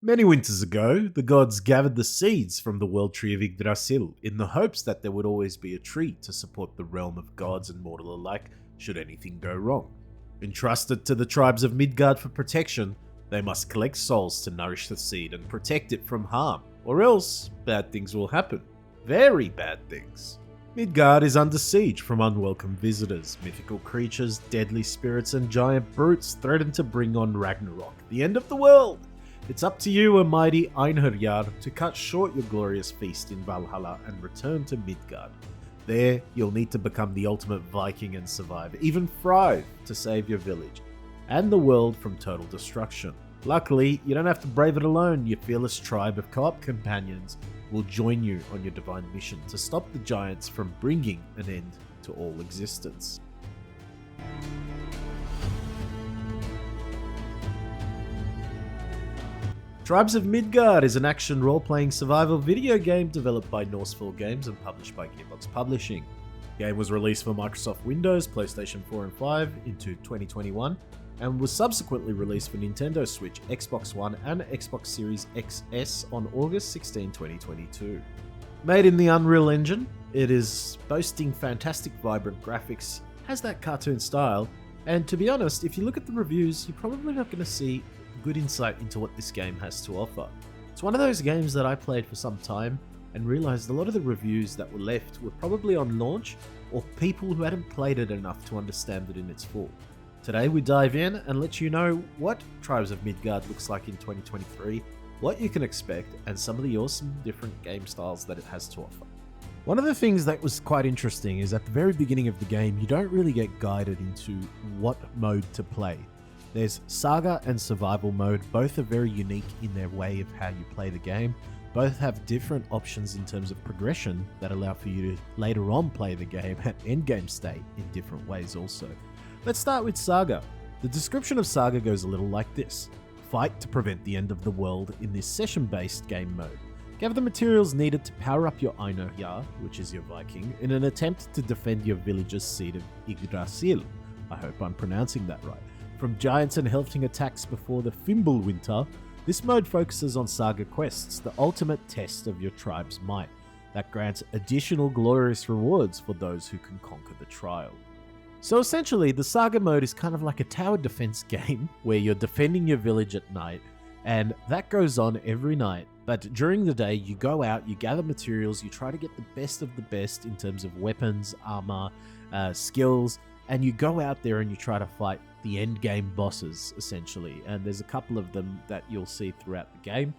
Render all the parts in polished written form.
Many winters ago, the gods gathered the seeds from the world tree of Yggdrasil in the hopes that there would always be a tree to support the realm of gods and mortal alike should anything go wrong. Entrusted to the tribes of Midgard for protection, they must collect souls to nourish the seed and protect it from harm, or else bad things will happen. Very bad things. Midgard is under siege from unwelcome visitors, mythical creatures, deadly spirits, and giant brutes threaten to bring on Ragnarok, the end of the world. It's up to you, a mighty Einherjar, to cut short your glorious feast in Valhalla and return to Midgard. There, you'll need to become the ultimate Viking and survive, even thrive, to save your village and the world from total destruction. Luckily, you don't have to brave it alone. Your fearless tribe of co-op companions will join you on your divine mission to stop the giants from bringing an end to all existence. Tribes of Midgard is an action role-playing survival video game developed by Northfall Games and published by Gearbox Publishing. The game was released for Microsoft Windows, PlayStation 4 and 5 into 2021, and was subsequently released for Nintendo Switch, Xbox One, and Xbox Series XS on August 16, 2022. Made in the Unreal Engine, it is boasting fantastic, vibrant graphics, has that cartoon style, and to be honest, if you look at the reviews, you're probably not going to see good insight into what this game has to offer. It's one of those games that I played for some time and realized a lot of the reviews that were left were probably on launch or people who hadn't played it enough to understand it in its full. Today we dive in and let you know what Tribes of Midgard looks like in 2023, what you can expect, and some of the awesome different game styles that it has to offer. One of the things that was quite interesting is at the very beginning of the game, you don't really get guided into what mode to play. There's Saga and Survival mode, both are very unique in their way of how you play the game. Both have different options in terms of progression that allow for you to later on play the game at endgame state in different ways also. Let's start with Saga. The description of Saga goes a little like this. Fight to prevent the end of the world in this session-based game mode. Gather the materials needed to power up your Einherjar, which is your Viking, in an attempt to defend your village's seat of Yggdrasil. I hope I'm pronouncing that right. From giants and helping attacks before the Fimbulwinter, this mode focuses on Saga quests, the ultimate test of your tribe's might, that grants additional glorious rewards for those who can conquer the trial. So essentially, the Saga mode is kind of like a tower defense game, where you're defending your village at night, and that goes on every night. But during the day, you go out, you gather materials, you try to get the best of the best in terms of weapons, armor, skills, and you go out there and you try to fight the end game bosses, essentially. And there's a couple of them that you'll see throughout the game.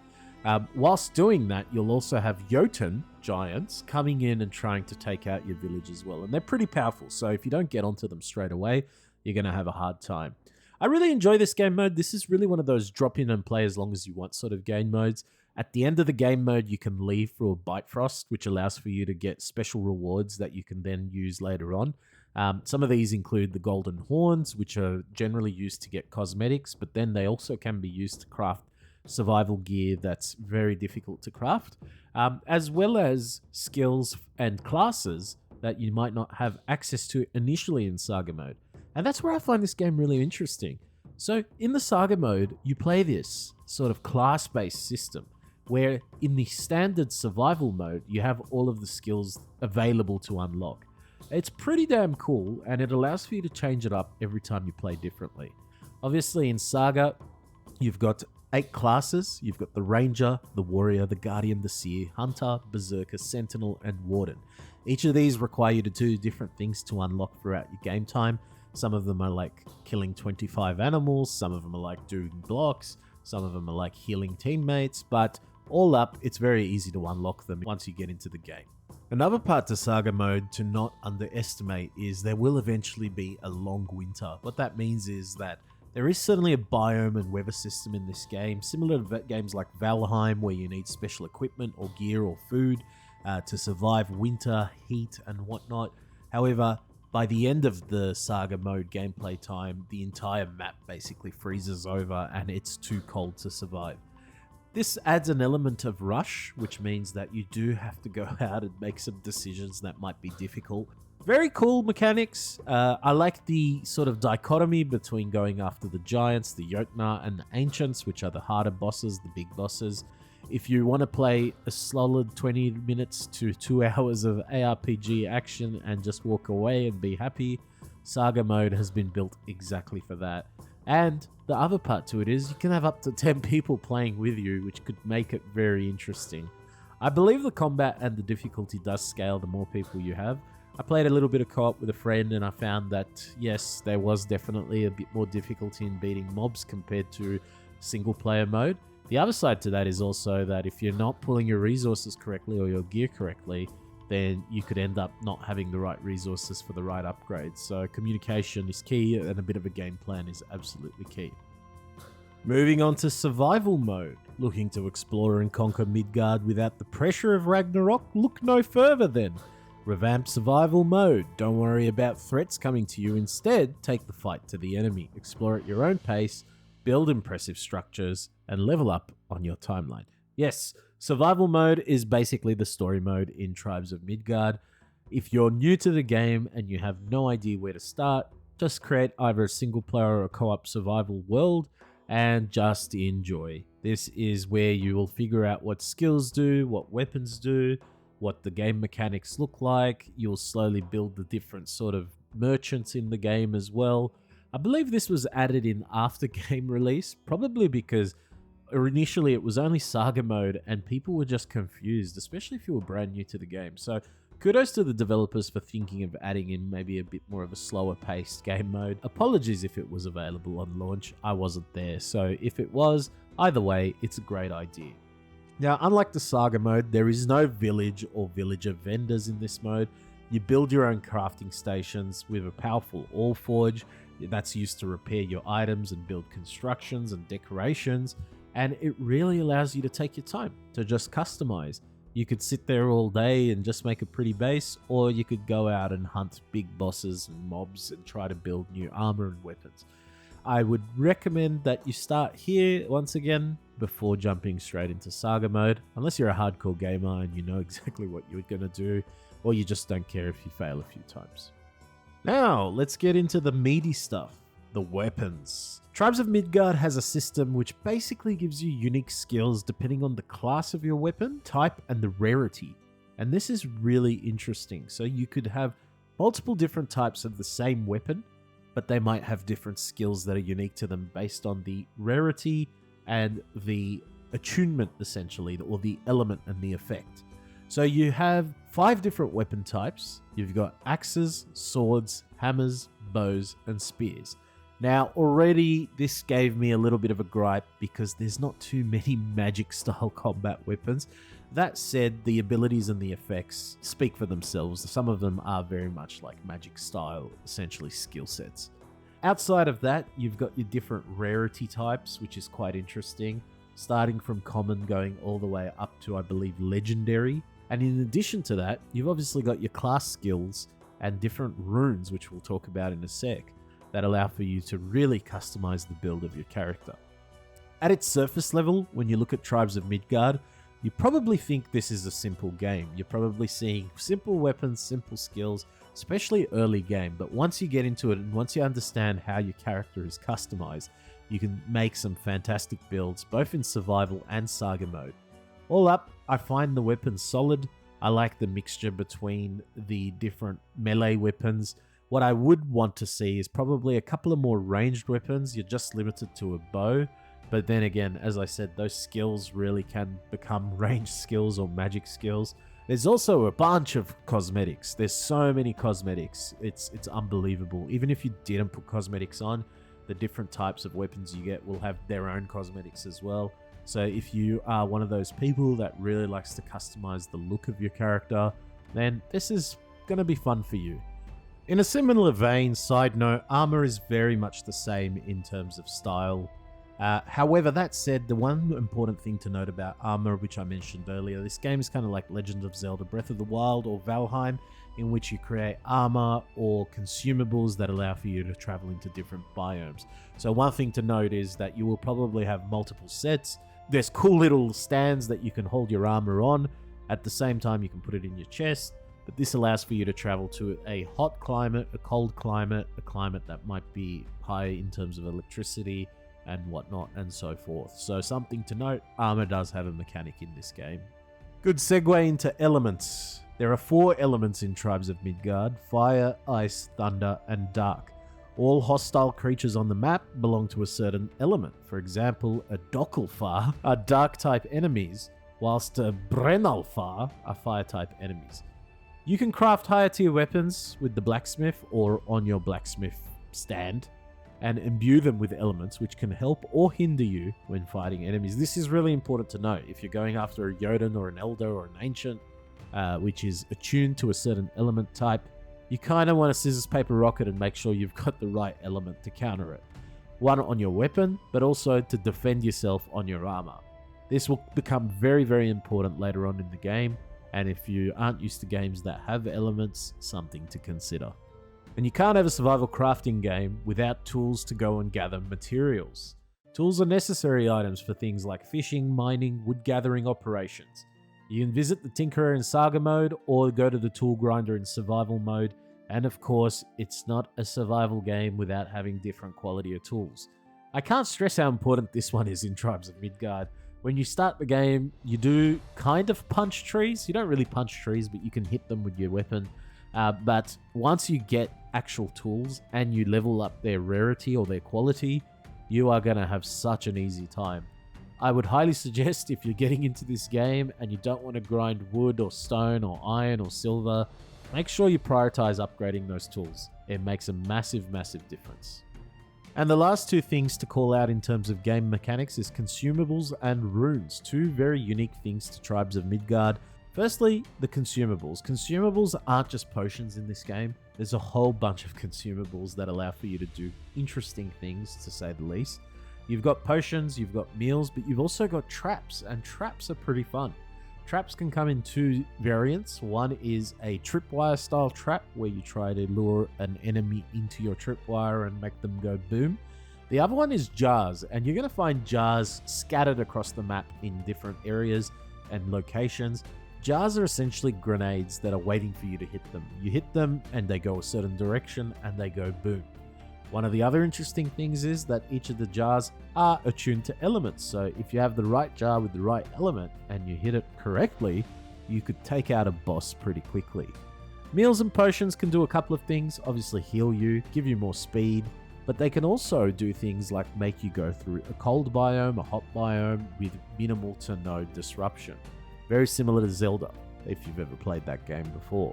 Whilst doing that, you'll also have Jotun giants coming in and trying to take out your village as well. And they're pretty powerful, so if you don't get onto them straight away, you're going to have a hard time. I really enjoy this game mode. This is really one of those drop in and play as long as you want sort of game modes. At the end of the game mode, you can leave for a Bifrost, which allows for you to get special rewards that you can then use later on. Some of these include the golden horns, which are generally used to get cosmetics, but then they also can be used to craft survival gear that's very difficult to craft, as well as skills and classes that you might not have access to initially in Saga mode. And that's where I find this game really interesting. So in the Saga mode, you play this sort of class-based system, where in the standard survival mode, you have all of the skills available to unlock. It's pretty damn cool, and it allows for you to change it up every time you play differently. Obviously, in Saga, you've got 8 classes. You've got the Ranger, the Warrior, the Guardian, the Seer, Hunter, Berserker, Sentinel, and Warden. Each of these require you to do different things to unlock throughout your game time. Some of them are like killing 25 animals, some of them are like doing blocks, some of them are like healing teammates, but all up, it's very easy to unlock them once you get into the game. Another part to Saga mode to not underestimate is there will eventually be a long winter. What that means is that there is certainly a biome and weather system in this game, similar to games like Valheim, where you need special equipment or gear or food to survive winter, heat, and whatnot. However, by the end of the Saga mode gameplay time, the entire map basically freezes over and it's too cold to survive. This adds an element of rush, which means that you do have to go out and make some decisions that might be difficult. Very cool mechanics. I like the sort of dichotomy between going after the giants, the Jotnar, and the ancients, which are the harder bosses, the big bosses. If you want to play a solid 20 minutes to 2 hours of ARPG action and just walk away and be happy, Saga mode has been built exactly for that. And the other part to it is you can have up to 10 people playing with you, which could make it very interesting. I believe the combat and the difficulty does scale the more people you have. I played a little bit of co-op with a friend and I found that, yes, there was definitely a bit more difficulty in beating mobs compared to single player mode. The other side to that is also that if you're not pulling your resources correctly or your gear correctly, then you could end up not having the right resources for the right upgrades. So communication is key and a bit of a game plan is absolutely key. Moving on to survival mode. Looking to explore and conquer Midgard without the pressure of Ragnarok? Look no further then. Revamp survival mode. Don't worry about threats coming to you. Instead, take the fight to the enemy. Explore at your own pace, build impressive structures, and level up on your timeline. Yes, survival mode is basically the story mode in Tribes of Midgard. If you're new to the game and you have no idea where to start, just create either a single player or a co-op survival world and just enjoy. This is where you will figure out what skills do, what weapons do, what the game mechanics look like. You'll slowly build the different sort of merchants in the game as well. I believe this was added in after game release, probably because initially it was only Saga mode and people were just confused, especially if you were brand new to the game. So kudos to the developers for thinking of adding in maybe a bit more of a slower paced game mode. Apologies if it was available on launch, I wasn't there. So if it was, either way, it's a great idea. Now, unlike the Saga mode, there is no village or villager vendors in this mode. You build your own crafting stations with a powerful ore forge that's used to repair your items and build constructions and decorations, and it really allows you to take your time to just customize. You could sit there all day and just make a pretty base, or you could go out and hunt big bosses and mobs and try to build new armor and weapons. I would recommend that you start here once again before jumping straight into Saga mode, unless you're a hardcore gamer and you know exactly what you're going to do, or you just don't care if you fail a few times. Now, let's get into the meaty stuff, the weapons. Tribes of Midgard has a system which basically gives you unique skills depending on the class of your weapon, type, and the rarity. And this is really interesting. So you could have multiple different types of the same weapon, but they might have different skills that are unique to them based on the rarity and the attunement, essentially, or the element and the effect. So you have 5 different weapon types. You've got axes, swords, hammers, bows, and spears. Now, already this gave me a little bit of a gripe because there's not too many magic-style combat weapons. That said, the abilities and the effects speak for themselves. Some of them are very much like magic-style, essentially skill sets. Outside of that, you've got your different rarity types, which is quite interesting, starting from common going all the way up to, I believe, legendary. And in addition to that, you've obviously got your class skills and different runes, which we'll talk about in a sec, that allow for you to really customize the build of your character. At its surface level, when you look at Tribes of Midgard, you probably think this is a simple game. You're probably seeing simple weapons, simple skills, especially early game. But once you get into it and once you understand how your character is customized, you can make some fantastic builds, both in survival and Saga mode. All up, I find the weapons solid. I like the mixture between the different melee weapons. What I would want to see is probably a couple of more ranged weapons. You're just limited to a bow. But then again, as I said, those skills really can become ranged skills or magic skills. There's also a bunch of cosmetics. There's so many cosmetics. It's unbelievable. Even if you didn't put cosmetics on, the different types of weapons you get will have their own cosmetics as well. So if you are one of those people that really likes to customize the look of your character, then this is going to be fun for you. In a similar vein, side note, armor is very much the same in terms of style. However, that said, the one important thing to note about armor, which I mentioned earlier, this game is kind of like Legend of Zelda Breath of the Wild or Valheim, in which you create armor or consumables that allow for you to travel into different biomes. So one thing to note is that you will probably have multiple sets. There's cool little stands that you can hold your armor on. At the same time, you can put it in your chest. but this allows for you to travel to a hot climate, a cold climate, a climate that might be high in terms of electricity and whatnot, and so forth. So something to note, armor does have a mechanic in this game. Good segue into elements. There are 4 elements in Tribes of Midgard: fire, ice, thunder, and dark. All hostile creatures on the map belong to a certain element. For example, a Dokkulfar are dark-type enemies, whilst a Brennalfar are fire-type enemies. You can craft higher-tier weapons with the blacksmith or on your blacksmith stand, and imbue them with elements which can help or hinder you when fighting enemies. This is really important to note. If you're going after a Jotun or an Elder or an Ancient, which is attuned to a certain element type, you kind of want to scissors, paper, rocket and make sure you've got the right element to counter it. One on your weapon, but also to defend yourself on your armor. This will become very, very important later on in the game, and if you aren't used to games that have elements, something to consider. And you can't have a survival crafting game without tools to go and gather materials. Tools are necessary items for things like fishing, mining, wood gathering operations. You can visit the Tinkerer in Saga mode or go to the Tool Grinder in survival mode, and of course, it's not a survival game without having different quality of tools. I can't stress how important this one is in Tribes of Midgard. When you start the game, you do kind of punch trees. You don't really punch trees, but you can hit them with your weapon. But once you get actual tools and you level up their rarity or their quality, you are going to have such an easy time. I would highly suggest, if you're getting into this game and you don't want to grind wood or stone or iron or silver, make sure you prioritize upgrading those tools. It makes a massive, massive difference. And the last 2 things to call out in terms of game mechanics is consumables and runes, 2 very unique things to Tribes of Midgard. Firstly, the consumables. Consumables aren't just potions in this game. There's a whole bunch of consumables that allow for you to do interesting things, to say the least. You've got potions, you've got meals, but you've also got traps, and traps are pretty fun. Traps can come in 2 variants. One is a tripwire style trap, where you try to lure an enemy into your tripwire and make them go boom. The other one is jars, and you're going to find jars scattered across the map in different areas and locations. Jars are essentially grenades that are waiting for you to hit them. You hit them and they go a certain direction and they go boom. One of the other interesting things is that each of the jars are attuned to elements. So if you have the right jar with the right element and you hit it correctly, you could take out a boss pretty quickly. Meals and potions can do a couple of things. Obviously heal you, give you more speed, but they can also do things like make you go through a cold biome, a hot biome with minimal to no disruption. Very similar to Zelda, if you've ever played that game before.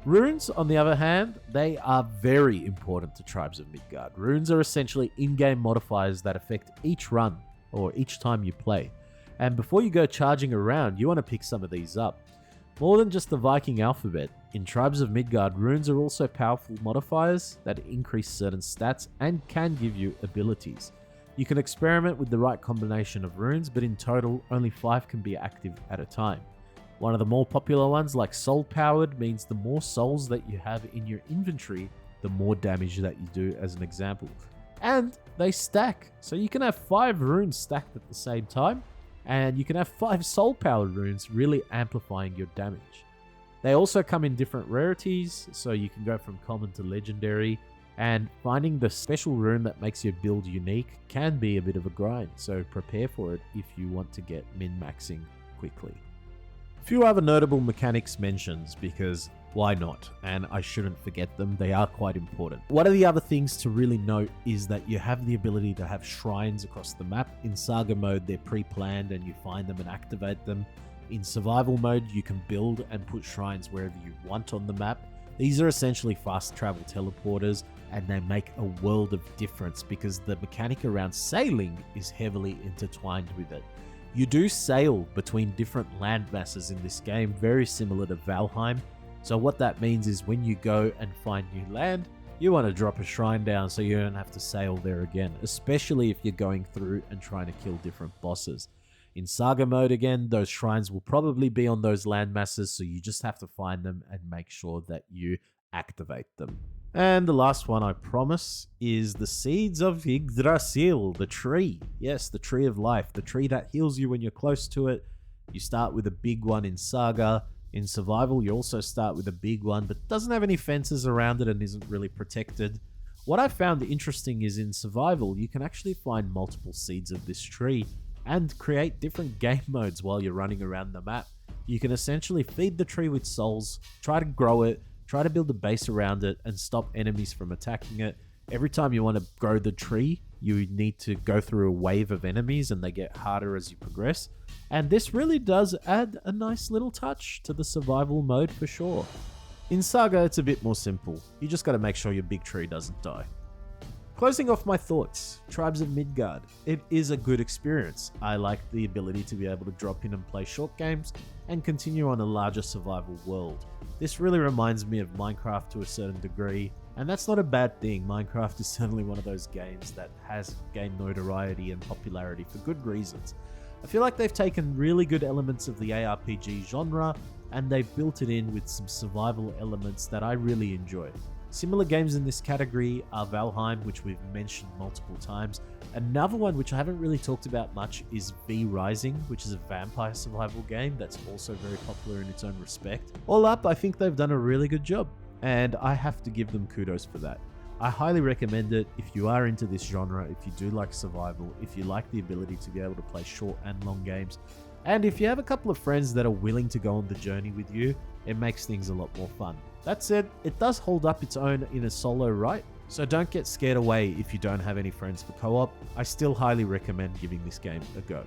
Runes, on the other hand, they are very important to Tribes of Midgard. Runes are essentially in-game modifiers that affect each run, or each time you play. And before you go charging around, you want to pick some of these up. More than just the Viking alphabet, in Tribes of Midgard, runes are also powerful modifiers that increase certain stats and can give you abilities. You can experiment with the right combination of runes, but in total, only 5 can be active at a time. One of the more popular ones, like Soul Powered, means the more souls that you have in your inventory, the more damage that you do, as an example. And they stack, so you can have 5 runes stacked at the same time, and you can have 5 Soul Powered runes, really amplifying your damage. They also come in different rarities, so you can go from common to legendary, and finding the special rune that makes your build unique can be a bit of a grind, so prepare for it if you want to get min-maxing quickly. Few other notable mechanics mentions, because why not? And I shouldn't forget them, they are quite important. One of the other things to really note is that you have the ability to have shrines across the map. In Saga mode, they're pre-planned and you find them and activate them. In survival mode, you can build and put shrines wherever you want on the map. These are essentially fast travel teleporters, and they make a world of difference because the mechanic around sailing is heavily intertwined with it. You do sail between different land masses in this game, very similar to Valheim. So what that means is when you go and find new land, you want to drop a shrine down so you don't have to sail there again, especially if you're going through and trying to kill different bosses. In Saga mode again, those shrines will probably be on those land masses, so you just have to find them and make sure that you activate them. And the last one, I promise, is the Seeds of Yggdrasil, the tree. Yes, the tree of life, the tree that heals you when you're close to it. You start with a big one in Saga, In survival, you also start with a big one, but doesn't have any fences around it and isn't really protected. What I found interesting is in survival, you can actually find multiple seeds of this tree and create different game modes while you're running around the map. You can essentially feed the tree with souls, try to grow it, try to build a base around it, and stop enemies from attacking it. Every time you want to grow the tree, you need to go through a wave of enemies and they get harder as you progress. And this really does add a nice little touch to the survival mode for sure. In Saga, it's a bit more simple. You just gotta make sure your big tree doesn't die. Closing off my thoughts, Tribes of Midgard. It is a good experience. I like the ability to be able to drop in and play short games and continue on a larger survival world. This really reminds me of Minecraft to a certain degree, and that's not a bad thing. Minecraft is certainly one of those games that has gained notoriety and popularity for good reasons. I feel like they've taken really good elements of the ARPG genre and they've built it in with some survival elements that I really enjoy. Similar games in this category are Valheim, which we've mentioned multiple times. Another one which I haven't really talked about much is V Rising, which is a vampire survival game that's also very popular in its own respect. All up, I think they've done a really good job, and I have to give them kudos for that. I highly recommend it if you are into this genre, if you do like survival, if you like the ability to be able to play short and long games, and if you have a couple of friends that are willing to go on the journey with you, it makes things a lot more fun. That said, it does hold up its own in a solo right, so don't get scared away if you don't have any friends for co-op. I still highly recommend giving this game a go.